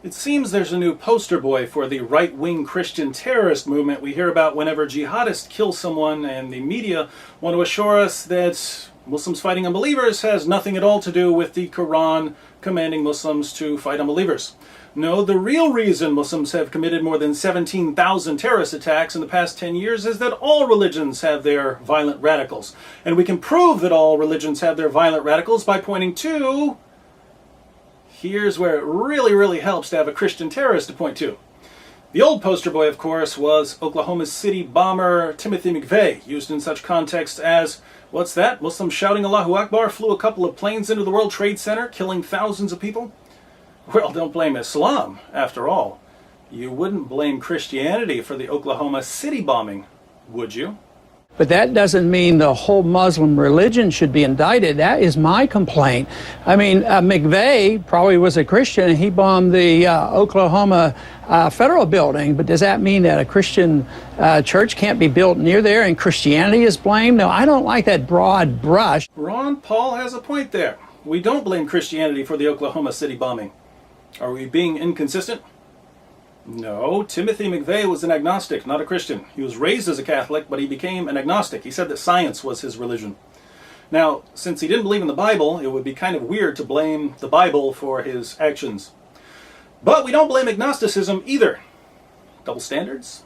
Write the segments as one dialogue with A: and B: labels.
A: It seems there's a new poster boy for the right-wing Christian terrorist movement we hear about whenever jihadists kill someone, and the media want to assure us that Muslims fighting unbelievers has nothing at all to do with the Quran commanding Muslims to fight unbelievers. No, the real reason Muslims have committed more than 17,000 terrorist attacks in the past 10 years is that all religions have their violent radicals. And we can prove that all religions have their violent radicals by pointing to... Here's where it really helps to have a Christian terrorist to point to. The old poster boy, of course, was Oklahoma City bomber Timothy McVeigh, used in such contexts as, what's that? Muslims shouting Allahu Akbar flew a couple of planes into the World Trade Center, killing thousands of people? Well, don't blame Islam, after all. You wouldn't blame Christianity for the Oklahoma City bombing, would you?
B: But that doesn't mean the whole Muslim religion should be indicted. That is my complaint. I mean, McVeigh probably was a Christian, and he bombed the Oklahoma federal building. But does that mean that a Christian church can't be built near there and Christianity is blamed? No, I don't like that broad brush.
A: Ron Paul has a point there. We don't blame Christianity for the Oklahoma City bombing. Are we being inconsistent? No, Timothy McVeigh was an agnostic, not a Christian. He was raised as a Catholic, but he became an agnostic. He said that science was his religion. Now, since he didn't believe in the Bible, it would be kind of weird to blame the Bible for his actions. But we don't blame agnosticism either. Double standards?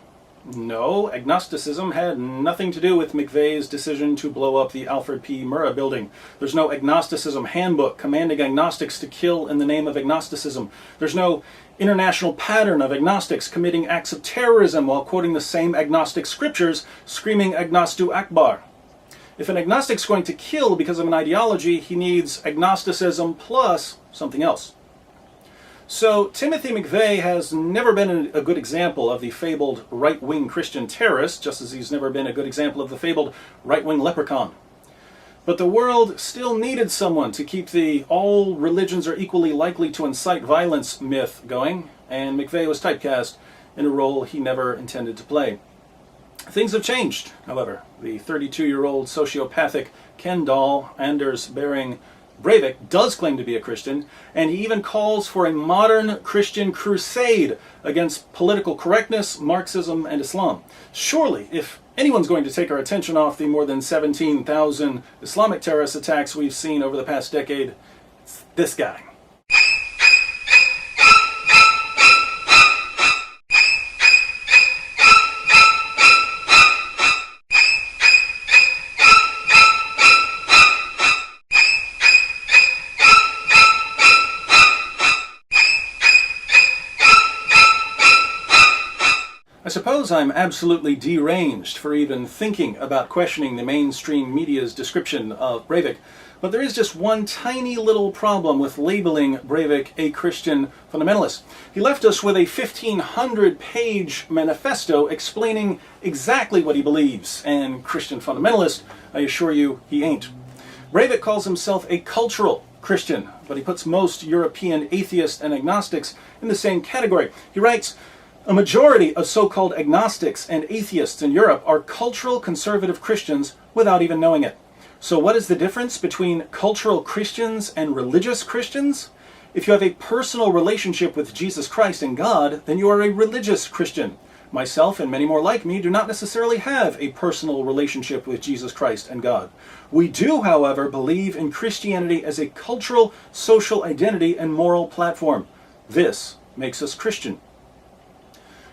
A: No, agnosticism had nothing to do with McVeigh's decision to blow up the Alfred P. Murrah building. There's no agnosticism handbook commanding agnostics to kill in the name of agnosticism. There's no international pattern of agnostics committing acts of terrorism while quoting the same agnostic scriptures, screaming Agnostu Akbar. If an agnostic's going to kill because of an ideology, he needs agnosticism plus something else. So Timothy McVeigh has never been a good example of the fabled right-wing Christian terrorist, just as he's never been a good example of the fabled right-wing leprechaun. But the world still needed someone to keep the all religions are equally likely to incite violence myth going, and McVeigh was typecast in a role he never intended to play. Things have changed, however. The 32-year-old sociopathic Ken doll, Anders Behring Breivik, does claim to be a Christian, and he even calls for a modern Christian crusade against political correctness, Marxism, and Islam. Surely, if anyone's going to take our attention off the more than 17,000 Islamic terrorist attacks we've seen over the past decade, it's this guy. I suppose I'm absolutely deranged for even thinking about questioning the mainstream media's description of Breivik, but there is just one tiny little problem with labeling Breivik a Christian fundamentalist. He left us with a 1,500-page manifesto explaining exactly what he believes, and Christian fundamentalist, I assure you, he ain't. Breivik calls himself a cultural Christian, but he puts most European atheists and agnostics in the same category. He writes, "A majority of so-called agnostics and atheists in Europe are cultural conservative Christians without even knowing it. So what is the difference between cultural Christians and religious Christians? If you have a personal relationship with Jesus Christ and God, then you are a religious Christian. Myself and many more like me do not necessarily have a personal relationship with Jesus Christ and God. We do, however, believe in Christianity as a cultural, social identity and moral platform. This makes us Christian."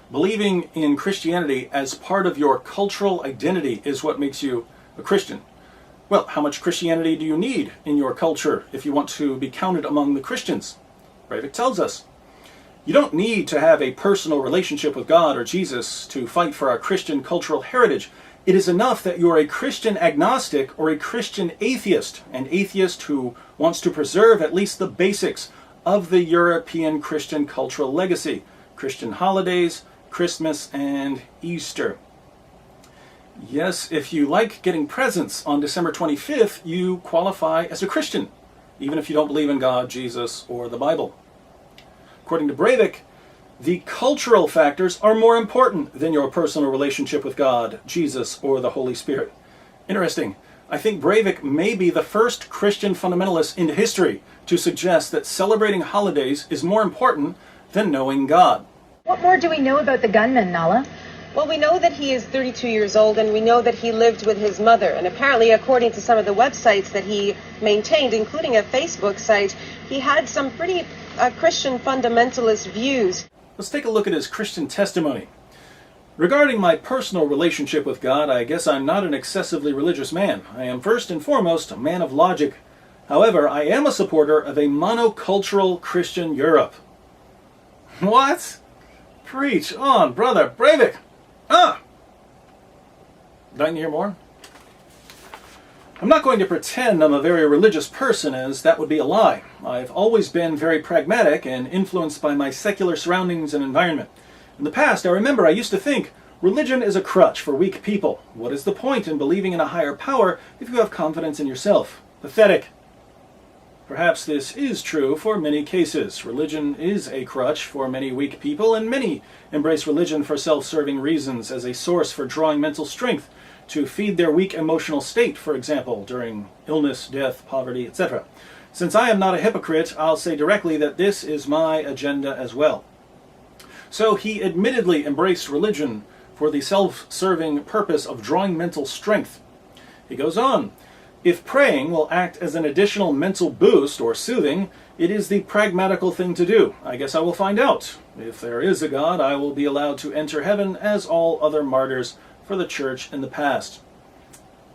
A: Believing in Christianity as part of your cultural identity is what makes you a Christian. Well, how much Christianity do you need in your culture if you want to be counted among the Christians? Breivik tells us. You don't need to have a personal relationship with God or Jesus to fight for our Christian cultural heritage. It is enough that you are a Christian agnostic or a Christian atheist, an atheist who wants to preserve at least the basics of the European Christian cultural legacy, Christian holidays, Christmas, and Easter. Yes, if you like getting presents on December 25th, you qualify as a Christian, even if you don't believe in God, Jesus, or the Bible. According to Breivik, the cultural factors are more important than your personal relationship with God, Jesus, or the Holy Spirit. Interesting. I think Breivik may be the first Christian fundamentalist in history to suggest that celebrating holidays is more important than knowing God.
C: What more do we know about the gunman, Nala?
D: Well, we know that he is 32 years old, and we know that he lived with his mother. And apparently, according to some of the websites that he maintained, including a Facebook site, he had some pretty Christian fundamentalist views.
A: Let's take a look at his Christian testimony. Regarding my personal relationship with God, I guess I'm not an excessively religious man. I am first and foremost a man of logic. However, I am a supporter of a monocultural Christian Europe. What? Preach on, Brother Breivik! Dying to hear more? I'm not going to pretend I'm a very religious person, as that would be a lie. I've always been very pragmatic and influenced by my secular surroundings and environment. In the past, I remember I used to think religion is a crutch for weak people. What is the point in believing in a higher power if you have confidence in yourself? Pathetic. Perhaps this is true for many cases. Religion is a crutch for many weak people, and many embrace religion for self-serving reasons as a source for drawing mental strength to feed their weak emotional state, for example, during illness, death, poverty, etc. Since I am not a hypocrite, I'll say directly that this is my agenda as well. So he admittedly embraced religion for the self-serving purpose of drawing mental strength. He goes on, if praying will act as an additional mental boost or soothing, it is the pragmatical thing to do. I guess I will find out. If there is a God, I will be allowed to enter heaven as all other martyrs for the church in the past.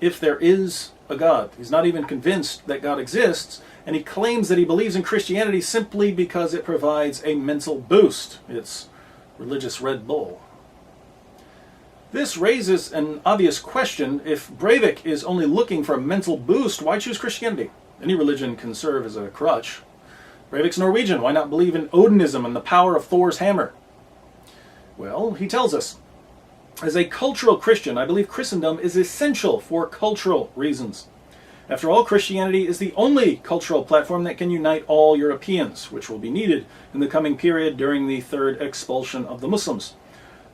A: If there is a God. He's not even convinced that God exists, and he claims that he believes in Christianity simply because it provides a mental boost. It's religious Red Bull. This raises an obvious question. If Breivik is only looking for a mental boost, why choose Christianity? Any religion can serve as a crutch. Breivik's Norwegian. Why not believe in Odinism and the power of Thor's hammer? Well, he tells us, as a cultural Christian, I believe Christendom is essential for cultural reasons. After all, Christianity is the only cultural platform that can unite all Europeans, which will be needed in the coming period during the third expulsion of the Muslims.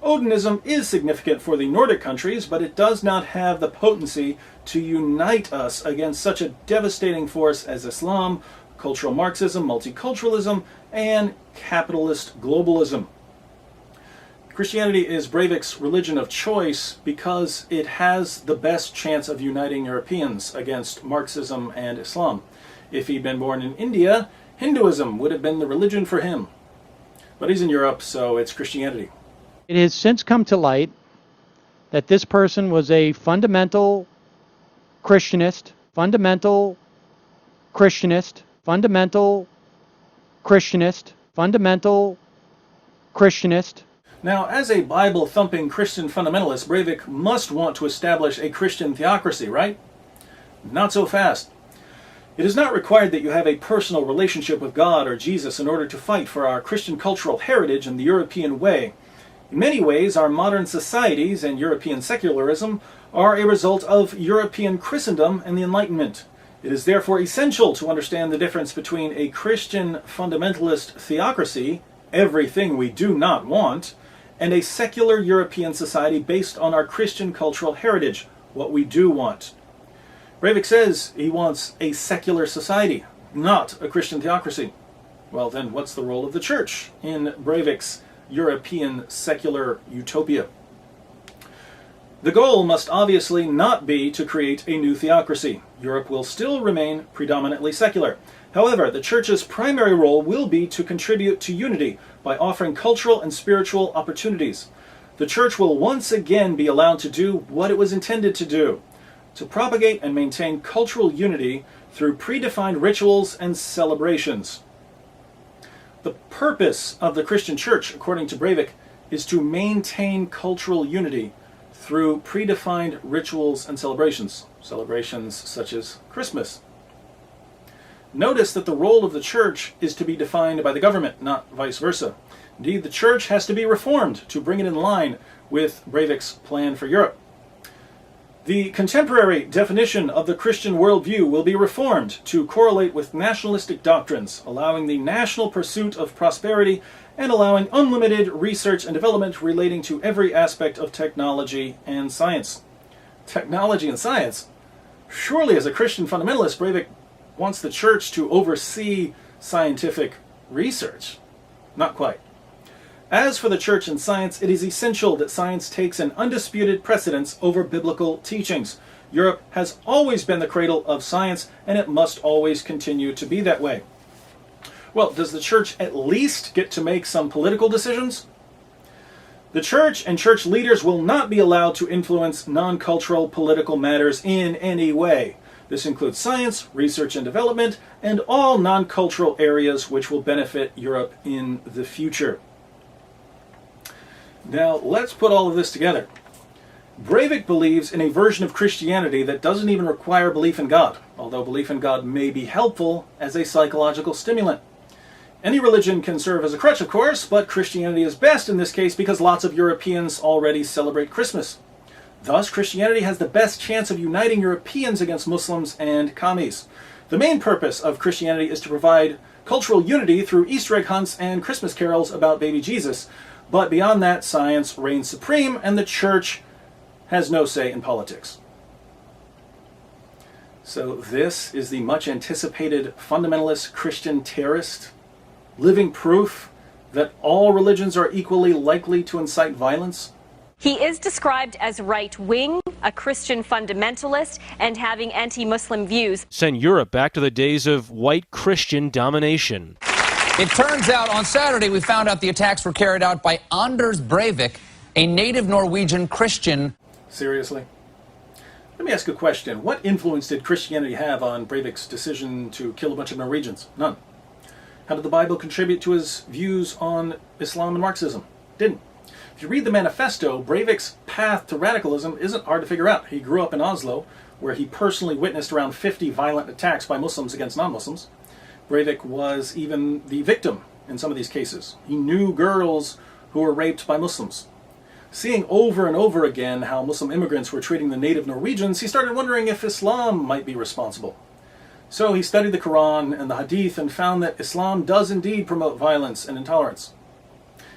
A: Odinism is significant for the Nordic countries, but it does not have the potency to unite us against such a devastating force as Islam, cultural Marxism, multiculturalism, and capitalist globalism. Christianity is Breivik's religion of choice because it has the best chance of uniting Europeans against Marxism and Islam. If he'd been born in India, Hinduism would have been the religion for him. But he's in Europe, so it's Christianity.
E: It has since come to light that this person was a fundamental Christianist, fundamental Christianist, fundamental Christianist, fundamental Christianist.
A: Now, as a Bible-thumping Christian fundamentalist, Breivik must want to establish a Christian theocracy, right? Not so fast. It is not required that you have a personal relationship with God or Jesus in order to fight for our Christian cultural heritage in the European way. In many ways, our modern societies and European secularism are a result of European Christendom and the Enlightenment. It is therefore essential to understand the difference between a Christian fundamentalist theocracy, everything we do not want, and a secular European society based on our Christian cultural heritage, what we do want. Breivik says he wants a secular society, not a Christian theocracy. Well, then what's the role of the church in Breivik's European secular utopia? The goal must obviously not be to create a new theocracy. Europe will still remain predominantly secular. However, the church's primary role will be to contribute to unity by offering cultural and spiritual opportunities. The church will once again be allowed to do what it was intended to do, to propagate and maintain cultural unity through predefined rituals and celebrations. The purpose of the Christian church, according to Breivik, is to maintain cultural unity through predefined rituals and celebrations, celebrations such as Christmas. Notice that the role of the church is to be defined by the government, not vice versa. Indeed, the church has to be reformed to bring it in line with Breivik's plan for Europe. The contemporary definition of the Christian worldview will be reformed to correlate with nationalistic doctrines, allowing the national pursuit of prosperity and allowing unlimited research and development relating to every aspect of technology and science. Technology and science? Surely as a Christian fundamentalist, Breivik wants the church to oversee scientific research. Not quite. As for the church and science, it is essential that science takes an undisputed precedence over biblical teachings. Europe has always been the cradle of science, and it must always continue to be that way. Well, does the church at least get to make some political decisions? The church and church leaders will not be allowed to influence non-cultural political matters in any way. This includes science, research and development, and all non-cultural areas which will benefit Europe in the future. Now, let's put all of this together. Breivik believes in a version of Christianity that doesn't even require belief in God, although belief in God may be helpful as a psychological stimulant. Any religion can serve as a crutch, of course, but Christianity is best in this case because lots of Europeans already celebrate Christmas. Thus, Christianity has the best chance of uniting Europeans against Muslims and commies. The main purpose of Christianity is to provide cultural unity through Easter egg hunts and Christmas carols about baby Jesus. But beyond that, science reigns supreme, and the church has no say in politics. So this is the much anticipated fundamentalist Christian terrorist, living proof that all religions are equally likely to incite violence.
F: He is described as right-wing, a Christian fundamentalist, and having anti-Muslim views.
G: Send Europe back to the days of white Christian domination.
H: It turns out on Saturday we found out the attacks were carried out by Anders Breivik, a native Norwegian Christian.
A: Seriously? Let me ask a question. What influence did Christianity have on Breivik's decision to kill a bunch of Norwegians? None. How did the Bible contribute to his views on Islam and Marxism? Didn't. If you read the manifesto, Breivik's path to radicalism isn't hard to figure out. He grew up in Oslo, where he personally witnessed around 50 violent attacks by Muslims against non-Muslims. Breivik was even the victim in some of these cases. He knew girls who were raped by Muslims. Seeing over and over again how Muslim immigrants were treating the native Norwegians, he started wondering if Islam might be responsible. So he studied the Quran and the Hadith and found that Islam does indeed promote violence and intolerance.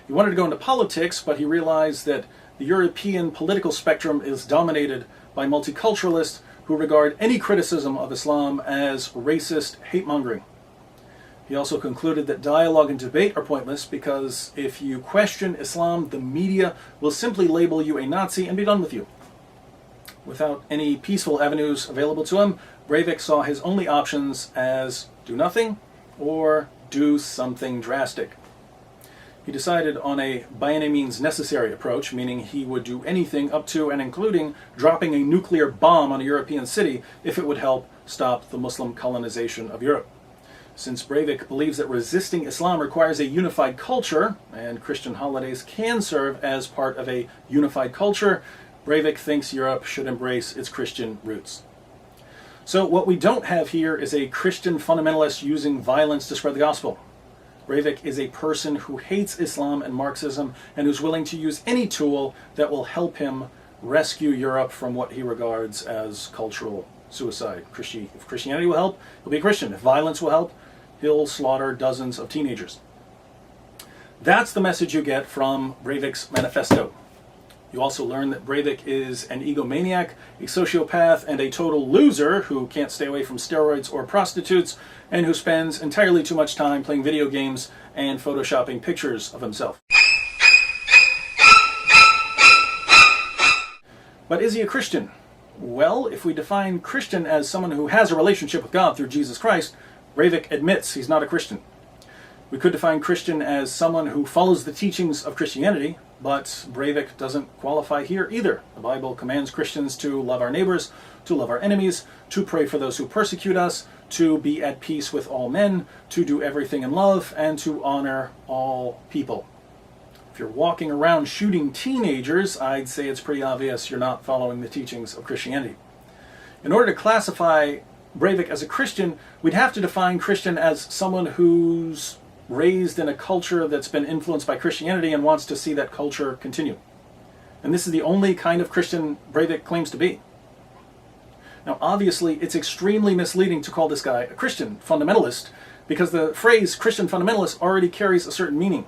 A: He wanted to go into politics, but he realized that the European political spectrum is dominated by multiculturalists who regard any criticism of Islam as racist hate-mongering. He also concluded that dialogue and debate are pointless because if you question Islam, the media will simply label you a Nazi and be done with you. Without any peaceful avenues available to him, Breivik saw his only options as do nothing or do something drastic. He decided on a by any means necessary approach, meaning he would do anything up to and including dropping a nuclear bomb on a European city if it would help stop the Muslim colonization of Europe. Since Breivik believes that resisting Islam requires a unified culture, and Christian holidays can serve as part of a unified culture, Breivik thinks Europe should embrace its Christian roots. So what we don't have here is a Christian fundamentalist using violence to spread the gospel. Breivik is a person who hates Islam and Marxism and who's willing to use any tool that will help him rescue Europe from what he regards as cultural suicide. If Christianity will help, he'll be a Christian. If violence will help, he'll slaughter dozens of teenagers. That's the message you get from Breivik's manifesto. You also learn that Breivik is an egomaniac, a sociopath, and a total loser who can't stay away from steroids or prostitutes, and who spends entirely too much time playing video games and photoshopping pictures of himself. But is he a Christian? Well, if we define Christian as someone who has a relationship with God through Jesus Christ, Breivik admits he's not a Christian. We could define Christian as someone who follows the teachings of Christianity, but Breivik doesn't qualify here either. The Bible commands Christians to love our neighbors, to love our enemies, to pray for those who persecute us, to be at peace with all men, to do everything in love, and to honor all people. If you're walking around shooting teenagers, I'd say it's pretty obvious you're not following the teachings of Christianity. In order to classify Breivik as a Christian, we'd have to define Christian as someone who's raised in a culture that's been influenced by Christianity and wants to see that culture continue. And this is the only kind of Christian Breivik claims to be. Now, obviously, it's extremely misleading to call this guy a Christian fundamentalist because the phrase Christian fundamentalist already carries a certain meaning.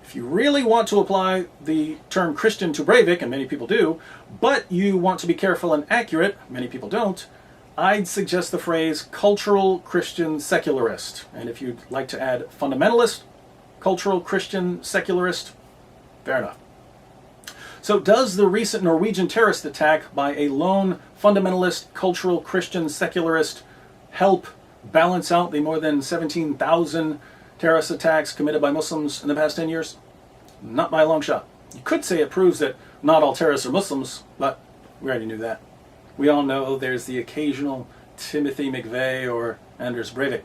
A: If you really want to apply the term Christian to Breivik, and many people do, but you want to be careful and accurate, many people don't, I'd suggest the phrase cultural Christian secularist. And if you'd like to add fundamentalist, cultural Christian secularist? Fair enough. So does the recent Norwegian terrorist attack by a lone fundamentalist cultural Christian secularist help balance out the more than 17,000 terrorist attacks committed by Muslims in the past 10 years? Not by a long shot. You could say it proves that not all terrorists are Muslims, but we already knew that. We all know there's the occasional Timothy McVeigh or Anders Breivik.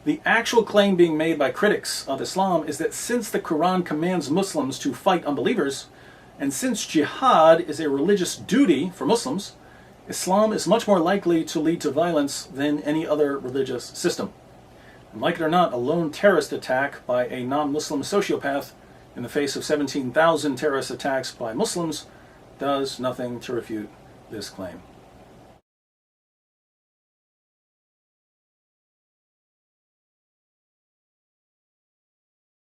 A: The actual claim being made by critics of Islam is that since the Quran commands Muslims to fight unbelievers, and since jihad is a religious duty for Muslims, Islam is much more likely to lead to violence than any other religious system. And like it or not, a lone terrorist attack by a non-Muslim sociopath in the face of 17,000 terrorist attacks by Muslims does nothing to refute this claim.